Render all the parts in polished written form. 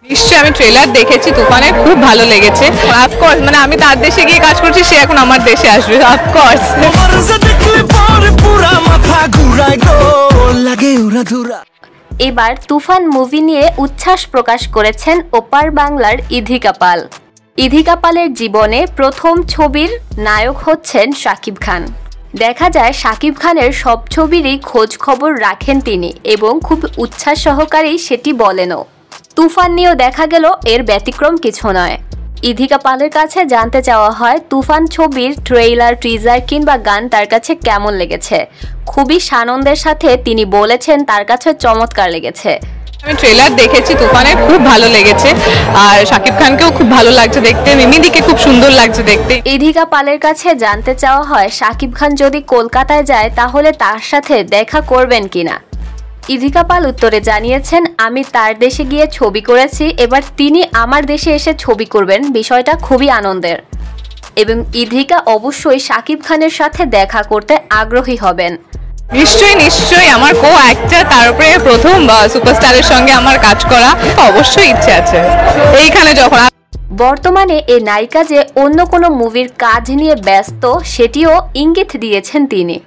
নিশ্চয়ই আমি ট্রেলার দেখেছি, তুফানের খুব ভালো লেগেছে। অফকোর্স মানে আমি তার দেশে গিয়ে কাজ করছি, সে এখন আমার দেশে আসবে, অফকোর্স। এবার তুফান মুভি নিয়ে উচ্ছ্বাস প্রকাশ করেছেন ওপার বাংলার ইধিকা পাল। ইধিকা পালের জীবনে প্রথম ছবির নায়ক হচ্ছেন শাকিব খান। দেখা যায় শাকিব খানের সব ছবিরই খোঁজ খবর রাখেন তিনি এবং খুব উচ্ছ্বাস সহকারেই সেটি বলেনও। তুফান নিয়েও দেখা গেল এর ব্যতিক্রম কিছু নয়। ইধিকা পালের কাছে জানতে চাওয়া হয় তুফান ছবির ট্রেইলার, টিজার কিংবা গান তার কাছে কেমন লেগেছে। খুবই সানন্দের সাথে তিনি বলেছেন তার কাছে চমৎকার লেগেছে। আমি ট্রেলার দেখেছি, তুফানের খুব ভালো লেগেছে, আর শাকিব খানকেও খুব ভালো লাগছে দেখতে, মিমিদিকে খুব সুন্দর লাগছে দেখতে। ইধিকা পালের কাছে জানতে চাওয়া হয় শাকিব খান যদি কলকাতায় যায় তাহলে তার সাথে দেখা করবেন কিনা। ইধিকা পাল উত্তরে জানিয়েছেন, আমি তার দেশে গিয়ে ছবি করেছি, এবার তিনি আমার দেশে এসে ছবি করবেন, বিষয়টা খুবই আনন্দের এবং ইধিকা অবশ্যই শাকিব খানের সাথে দেখা করতে আগ্রহী হবেন। নিশ্চয়ই আমার কো অ্যাক্টর, তার উপরে প্রথম সুপারস্টারের সঙ্গে আমার কাজ করা, অবশ্যই ইচ্ছে আছে এইখানে। যখন বর্তমানে এই নায়িকা যে অন্য কোনো মুভির কাজ নিয়ে ব্যস্ত সেটিও ইঙ্গিত দিয়েছেন তিনি।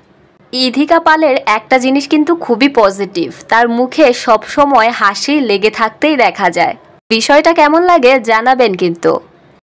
ইধিকা পালের একটা জিনিস কিন্তু খুবই পজিটিভ, তার মুখে সব সময় হাসি লেগে থাকতেই দেখা যায়। বিষয়টা কেমন লাগে জানাবেন কিন্তু।